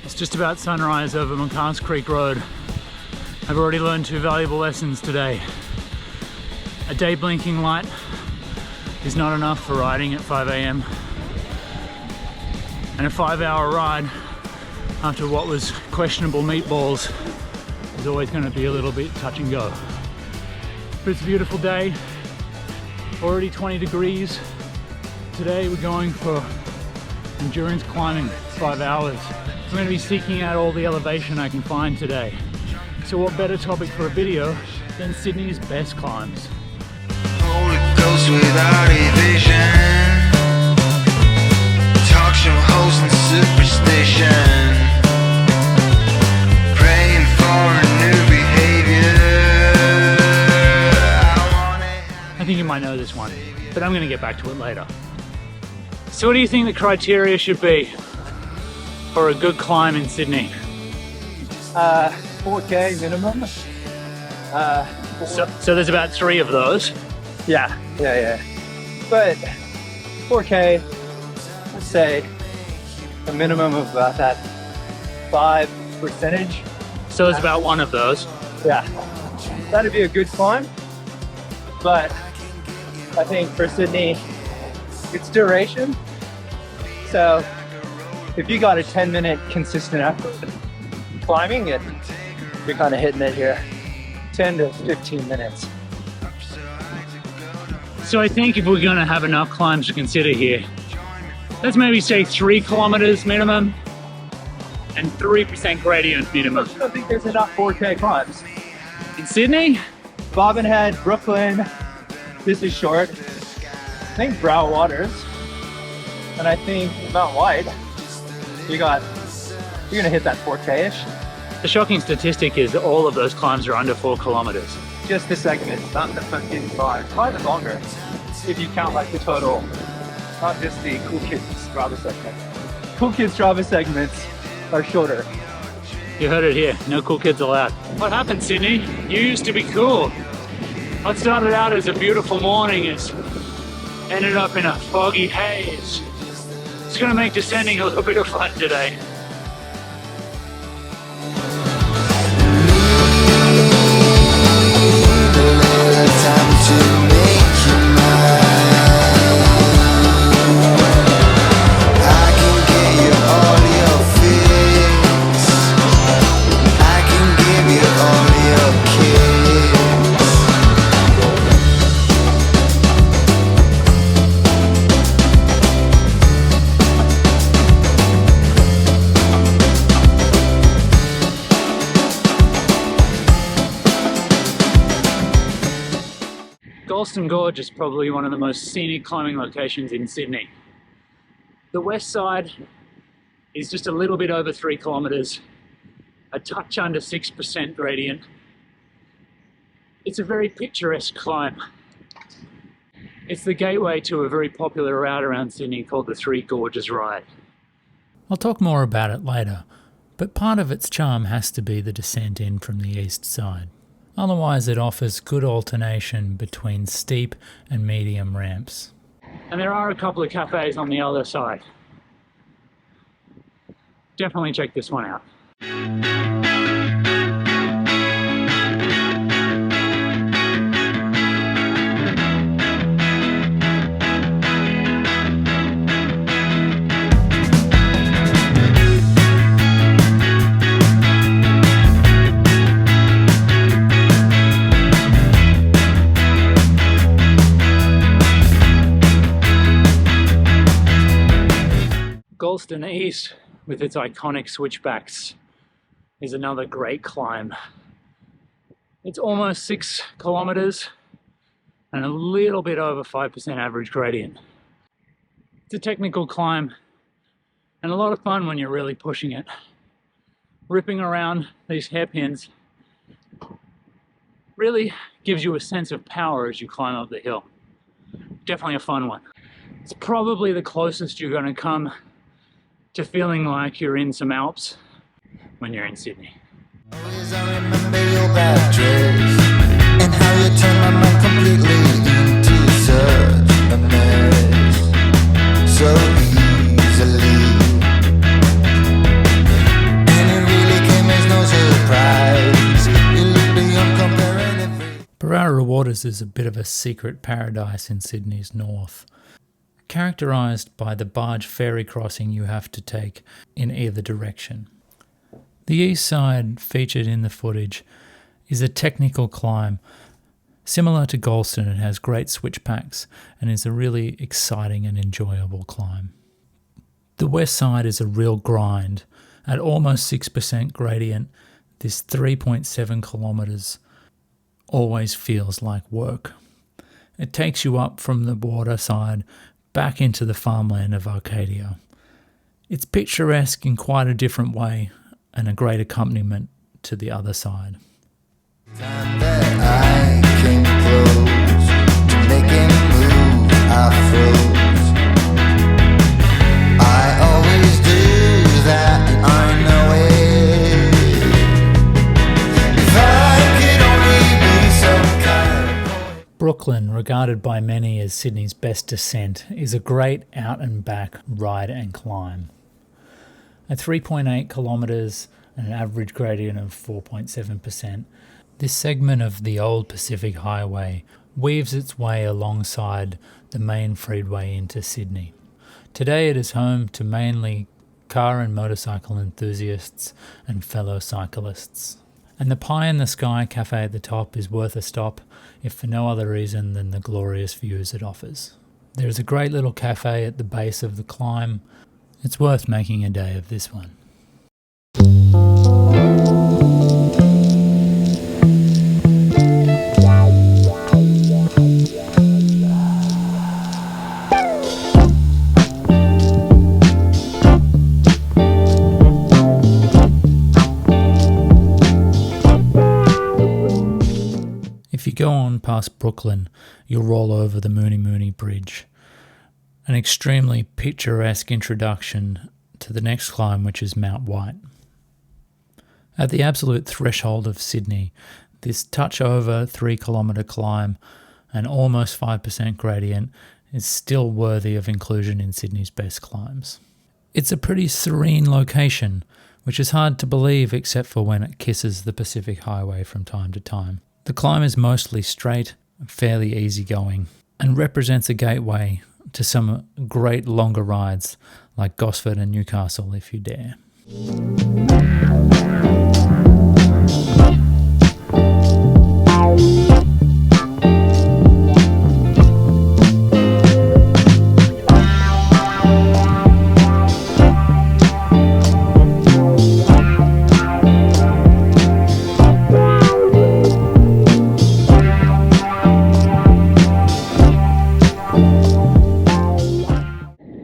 It's just about sunrise over McCarrs Creek Road. I've already learned 2 valuable lessons today. A day blinking light is not enough for riding at 5 AM. And a 5-hour ride after what was questionable meatballs is always going to be a little bit touch and go. But it's a beautiful day, already 20 degrees. Today we're going for endurance climbing, 5 hours. I'm going to be seeking out all the elevation I can find today. So what better topic for a video than Sydney's best climbs? Holy Ghost without evasion, talk show host and superstition, praying for a new behavior. I think you might know this one, but I'm going to get back to it later. So what do you think the criteria should be for a good climb in Sydney? 4K minimum. So there's about 3 of those. Yeah. But 4K, let's say a minimum of about that 5%. So there's about 1 of those. Yeah, that'd be a good climb. But I think for Sydney, it's duration. So if you got a 10-minute consistent effort climbing it, you're kind of hitting it here. 10 to 15 minutes. So I think if we're going to have enough climbs to consider here, let's maybe say 3 kilometers minimum and 3% gradient minimum. I don't think there's enough 4K climbs. In Sydney? Bobbin Head, Brooklyn, this is short. I think Berowra Waters, and I think Mount White, you're gonna hit that 4K-ish. The shocking statistic is that all of those climbs are under 4 kilometers. Just the segments, not the fucking climb. Probably longer, if you count like the total, not just the Cool Kids Strava segments. Cool Kids Strava segments are shorter. You heard it here, no cool kids allowed. What happened, Sydney? You used to be cool. What started out as a beautiful morning has ended up in a foggy haze. It's gonna make descending a little bit of fun today. Galston Gorge is probably one of the most scenic climbing locations in Sydney. The west side is just a little bit over 3 kilometers, a touch under 6% gradient. It's a very picturesque climb. It's the gateway to a very popular route around Sydney called the Three Gorges Ride. I'll talk more about it later, but part of its charm has to be the descent in from the east side. Otherwise, it offers good alternation between steep and medium ramps. And there are a couple of cafes on the other side. Definitely check this one out. Galston East, with its iconic switchbacks, is another great climb. It's almost 6 kilometers and a little bit over 5% average gradient. It's a technical climb and a lot of fun when you're really pushing it. Ripping around these hairpins really gives you a sense of power as you climb up the hill. Definitely a fun one. It's probably the closest you're going to come to feeling like you're in some Alps when you're in Sydney. Always I remember your bad dress and how you turned my mind completely into such a mess so easily. Waters is a bit of a secret paradise in Sydney's north, characterised by the barge ferry crossing you have to take in either direction. The east side, featured in the footage, is a technical climb. Similar to Galston, it has great switchbacks and is a really exciting and enjoyable climb. The west side is a real grind. At almost 6% gradient, this 3.7 kilometres always feels like work. It takes you up from the water side back into the farmland of Arcadia. It's picturesque in quite a different way and a great accompaniment to the other side. Time that I came close to making a move, I froze. I always do that, and I know it. If I could only be some kind of Brooklyn, regarded by many as Sydney's best descent, is a great out and back ride and climb. At 3.8 kilometres and an average gradient of 4.7%, this segment of the old Pacific Highway weaves its way alongside the main freeway into Sydney. Today it is home to mainly car and motorcycle enthusiasts and fellow cyclists. And the Pie in the Sky cafe at the top is worth a stop, if for no other reason than the glorious views it offers. There is a great little cafe at the base of the climb. It's worth making a day of this one. If you go on past Brooklyn, you'll roll over the Mooney Mooney Bridge, an extremely picturesque introduction to the next climb, which is Mount White. At the absolute threshold of Sydney, this touch over 3 kilometre climb and almost 5% gradient is still worthy of inclusion in Sydney's best climbs. It's a pretty serene location, which is hard to believe except for when it kisses the Pacific Highway from time to time. The climb is mostly straight, fairly easygoing, and represents a gateway to some great longer rides like Gosford and Newcastle if you dare.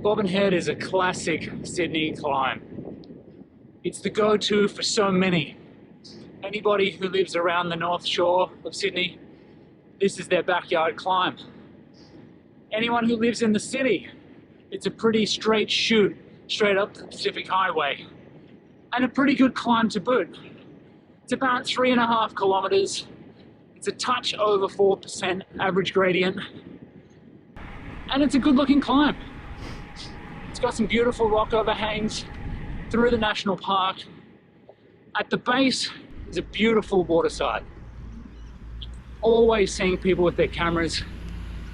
Bobbin Head is a classic Sydney climb. It's the go-to for so many. Anybody who lives around the North Shore of Sydney, this is their backyard climb. Anyone who lives in the city, it's a pretty straight shoot straight up the Pacific Highway. And a pretty good climb to boot. It's about 3.5 kilometres. It's a touch over 4% average gradient. And it's a good looking climb. It's got some beautiful rock overhangs through the national park. At the base is a beautiful waterside. Always seeing people with their cameras,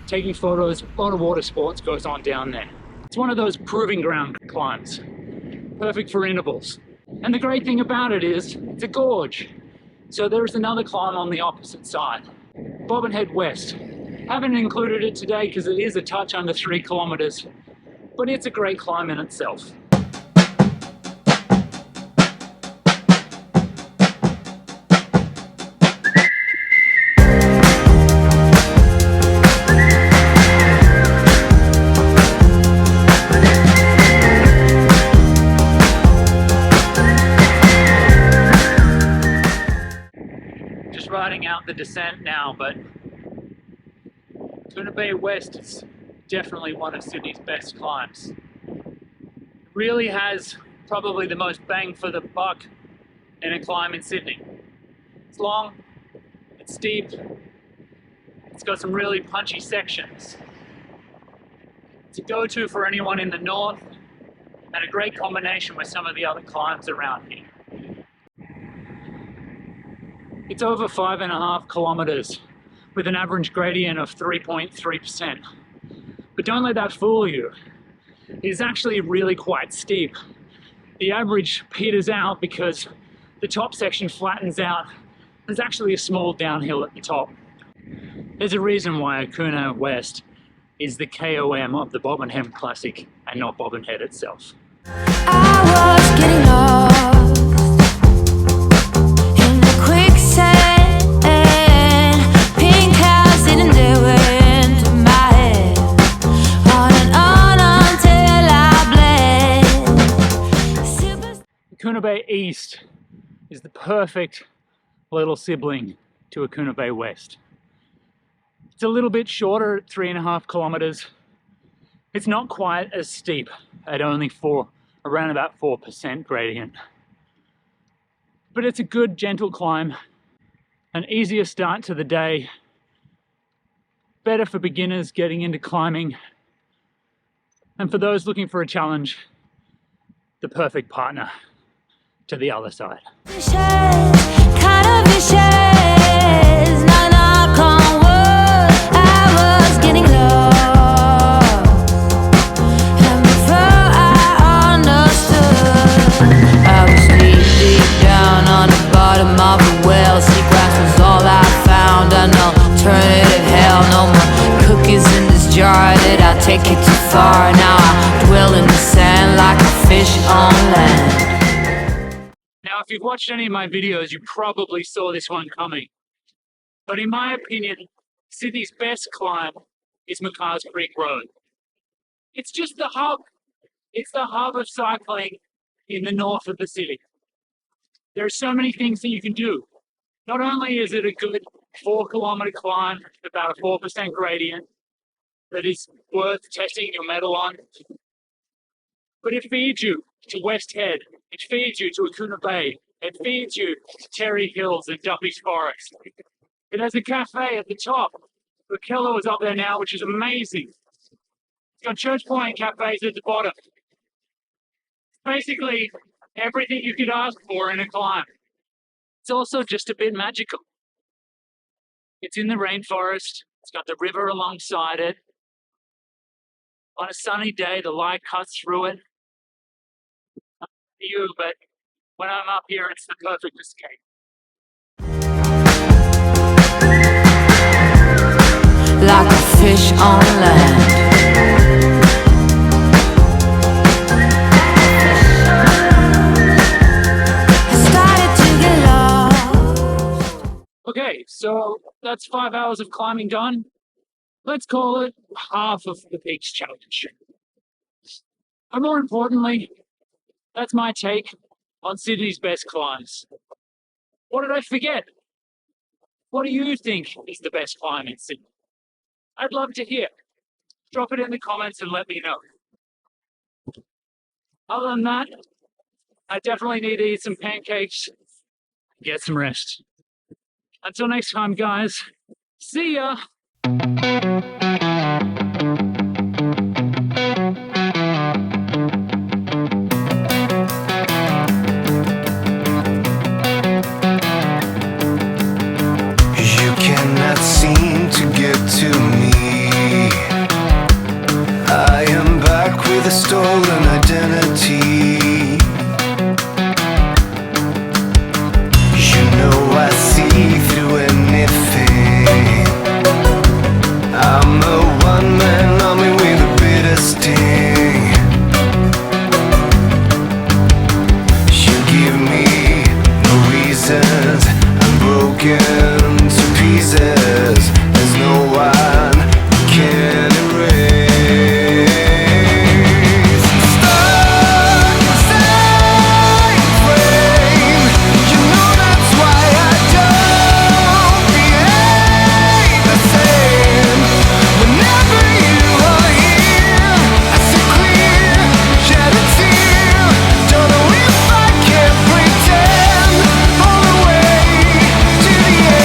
taking photos. A lot of water sports goes on down there. It's one of those proving ground climbs, perfect for intervals. And the great thing about it is it's a gorge. So there's another climb on the opposite side, Bobbin Head West. Haven't included it today because it is a touch under 3 kilometres, but it's a great climb in itself. Just riding out the descent now, but Akuna Bay West is definitely one of Sydney's best climbs. It really has probably the most bang for the buck in a climb in Sydney. It's long, it's steep, it's got some really punchy sections. It's a go-to for anyone in the north and a great combination with some of the other climbs around here. It's over 5.5 kilometres, with an average gradient of 3.3%. But don't let that fool you. It's actually really quite steep. The average peters out because the top section flattens out. There's actually a small downhill at the top. There's a reason why Akuna West is the KOM of the Bobbin Hem Classic and not Bobbin Head itself. I was getting lost in the quicksand. Pink clouds sitting there into my head. On and on until I bled. Akuna Bay East is the perfect little sibling to Akuna Bay West. It's a little bit shorter at 3.5 kilometers. It's not quite as steep at only around about 4% gradient. But it's a good gentle climb, an easier start to the day, better for beginners getting into climbing, and for those looking for a challenge, the perfect partner to the other side. Kind of vicious, knock on wood. I was getting lost, and before I understood, I was deep down on the bottom of a well. Sea grass was all I found. I know, alternative hell, no more cookies in this jar. Did I take it too far? Now I dwell in the sand like a fish on land. Now, if you've watched any of my videos, you probably saw this one coming. But in my opinion, Sydney's best climb is McCarrs Creek Road. It's just the hub. It's the hub of cycling in the north of the city. There are so many things that you can do. Not only is it a good 4-kilometer climb, about a 4% gradient, that is worth testing your mettle on, but it feeds you to West Head. It feeds you to Akuna Bay. It feeds you to Terry Hills and Duffy's Forest. It has a cafe at the top. The Keller is up there now, which is amazing. It's got Church Point cafes at the bottom. Basically, everything you could ask for in a climb. It's also just a bit magical. It's in the rainforest. It's got the river alongside it. On a sunny day, the light cuts through it. You, but when I'm up here, it's the perfect escape. Like a fish on land. I started to get lost. Okay, so that's 5 hours of climbing done. Let's call it half of the Peaks Challenge. And more importantly, that's my take on Sydney's best climbs. What did I forget? What do you think is the best climb in Sydney? I'd love to hear. Drop it in the comments and let me know. Other than that, I definitely need to eat some pancakes and get some rest. Until next time, guys, see ya! To me, I am back with a stolen identity. You know I see through anything. I'm a one-man army with a bitter sting. You give me no reasons. I'm broken to pieces. There's no one who can erase. Stuck inside a frame. You know that's why I don't behave the same. Whenever you are here, I see clear, shed a tear. Don't know if I can pretend all the way to the end.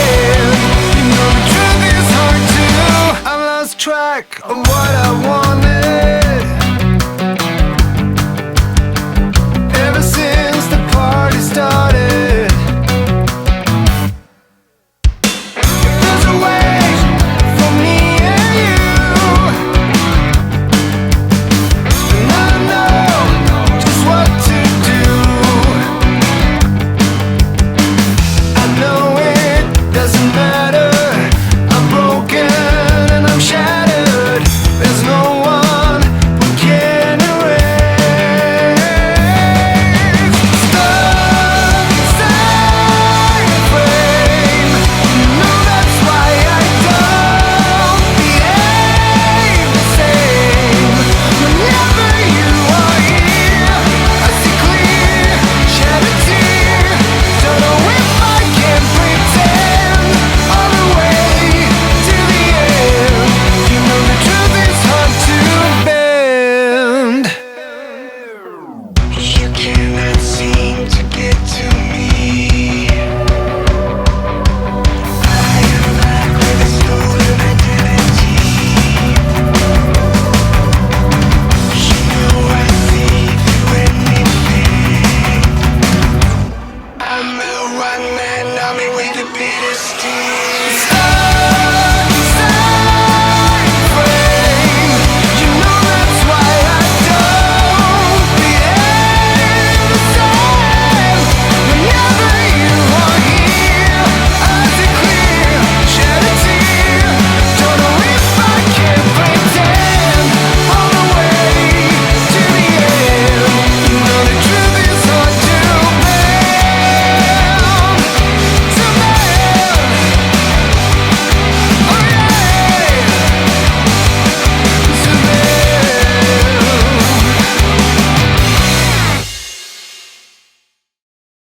with the bitter still.